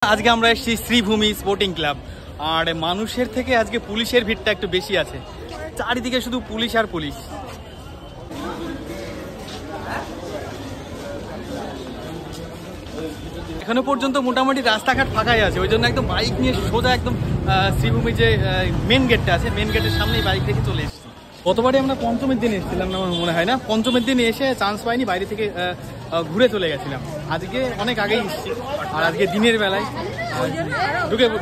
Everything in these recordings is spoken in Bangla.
আজকে আমরা এসেছি শ্রীভূমি স্পোর্টিং ক্লাব। আর মানুষের থেকে আজকে পুলিশের ভিড়টা একটু বেশি আছে, চারিদিকে শুধু পুলিশ আর পুলিশ। এখনো পর্যন্ত মোটামুটি রাস্তাঘাট ফাঁকাই আছে, ওই জন্য একদম বাইক নিয়ে সোজা একদম শ্রীভূমি যে মেন গেটটা আছে, মেন গেটের সামনেই বাইক রেখে চলে এসেছি। গতবারই আমরা পঞ্চমের দিন এসেছিলাম না, আমার মনে হয় না, পঞ্চমের দিন এসে চান্স পাইনি, বাইরে থেকে ঘুরে চলে গেছিলাম। আজকে অনেক আগেই এসেছি, আর আজকে দিনের বেলায়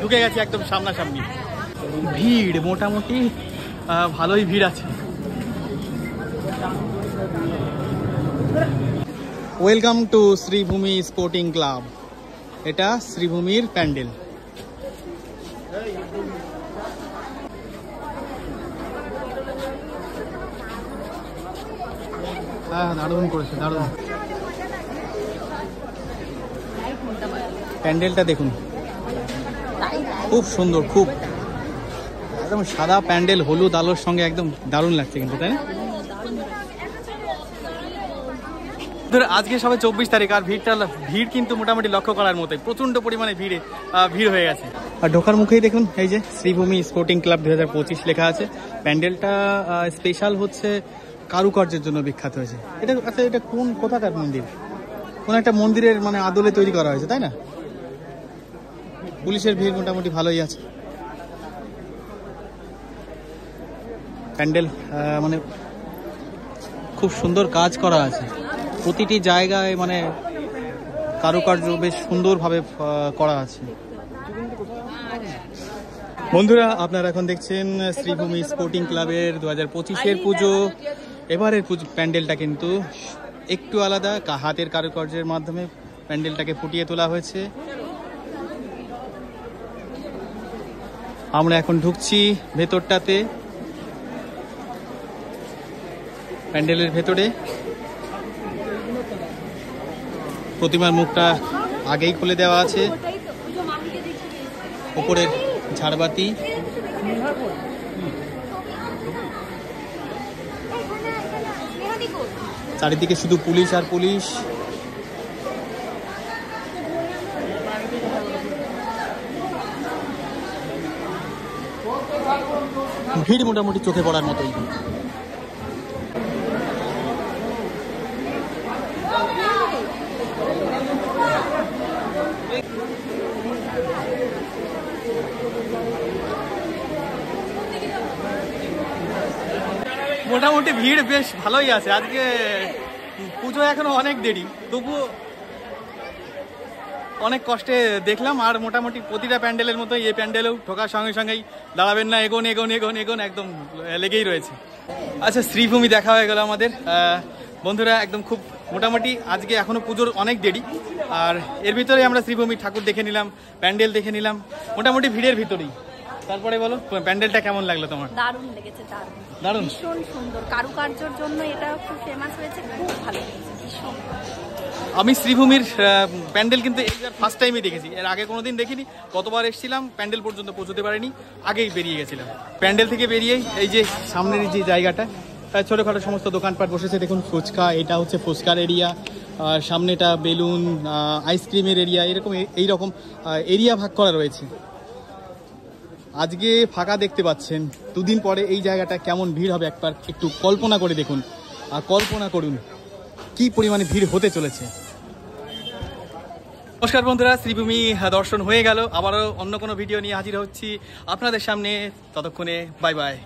ঢুকে গেছি একদম সামনাসামনি। ভিড় মোটামুটি ভালোই ভিড় আছে। Welcome to Sribhumi sporting club. এটা শ্রীভূমির প্যান্ডেল। হ্যাঁ, দারুণ করেছে, দারুণ। প্যান্ডেলটা দেখুন, খুব সুন্দর, খুব একদম সাদা প্যান্ডেল, হলুদ আলোর সঙ্গে একদম দারুণ লাগছে কিন্তু, তাই না? আজকে সবে 24 তারিখ, আর ভিড় কিন্তু মোটামুটি লক্ষ্য করার মতোই, প্রচন্ড পরিমাণে ভিড় হয়ে গেছে। আর ঢোকার মুখেই দেখুন এই যে শ্রীভূমি স্পোর্টিং ক্লাব 2025 লেখা আছে। প্যান্ডেলটা স্পেশাল হচ্ছে কারুকার্যের জন্য বিখ্যাত হয়েছে। এটা আচ্ছা, এটা কোথাকার মন্দির? কোন একটা মন্দিরের মানে আদলে তৈরি করা হয়েছে, তাই না? পুলিশের ভিড় মোটামুটি ভালোই আছে। প্যান্ডেল মানে খুব সুন্দর কাজ করা আছে, প্রতিটি জায়গায় মানে কারুকার্য বেশ সুন্দরভাবে করা আছে। বন্ধুরা, আপনারা এখন দেখছেন শ্রীভূমি স্পোর্টিং ক্লাবের 2025-এর পুজো। এবারের প্যান্ডেলটা কিন্তু একটু আলাদা, হাতের কারুকার্যের মাধ্যমে প্যান্ডেলটাকে ফুটিয়ে তোলা হয়েছে। আমরা এখন ঢুকছি ভেতরটাতে, প্যান্ডেলের ভেতরে। প্রতিমার মুখটা আগেই খুলে দেওয়া আছে, উপরের ঝাড়বাতি। চারিদিকে শুধু পুলিশ আর পুলিশ। ভিড় মোটামুটি চোখে পড়ার মতোই। মোটামুটি ভিড় বেশ ভালোই আছে। আজকে পুজো এখনো অনেক দেরি, তবুও অনেক কষ্টে দেখলাম। আর মোটামুটি প্রতিটা প্যান্ডেলের মতো এই প্যান্ডেলেও ঢোকার সঙ্গে সঙ্গেই দাঁড়াবেন না, এগোন এগোন এগোন এগোন, একদম লেগেই রয়েছে। আচ্ছা, শ্রীভূমি দেখা হয়ে গেল আমাদের। বন্ধুরা, একদম খুব মোটামুটি আজকে এখনো পুজোর অনেক দেরি, আর এর ভিতরে আমরা শ্রীভূমি ঠাকুর দেখে নিলাম, প্যান্ডেল দেখে নিলাম, মোটামুটি ভিড়ের ভিতরেই। তারপরে বলো, প্যান্ডেলটা কেমন লাগলো তোমার? দারুণ লেগেছে, দারুণ, ভীষণ সুন্দর। কারুকার্যের জন্য এটা খুব ফেমাস হয়েছে, খুব ভালো লেগেছে, ভীষণ। আমি শ্রীভূমির প্যান্ডেল কিন্তু এইবার ফার্স্ট টাইমই দেখেছি, এর আগে কোনোদিন দেখিনি। কতবার এসেছিলাম, প্যান্ডেল পর্যন্ত পৌঁছতে পারিনি, আগেই বেরিয়ে গেছিলাম। প্যান্ডেল থেকে বেরিয়েই এই যে সামনের যে জায়গাটা, ছোটোখাটো সমস্ত দোকানপাট বসেছে। দেখুন, ফুচকা, এটা হচ্ছে ফুচকার এরিয়া, সামনেটা বেলুন, আইসক্রিমের এরিয়া, এরকম এইরকম এরিয়া ভাগ করা রয়েছে। আজকে ফাঁকা দেখতে পাচ্ছেন, দুদিন পরে এই জায়গাটা কেমন ভিড় হবে একবার একটু কল্পনা করে দেখুন, আর কল্পনা করুন কি পরিমাণে ভিড় হতে চলেছে। নমস্কার বন্ধুরা, শ্রীভূমি দর্শন হয়ে গেল। আবারও অন্য কোনো ভিডিও নিয়ে হাজির হচ্ছি আপনাদের সামনে। ততক্ষণে বাই বাই।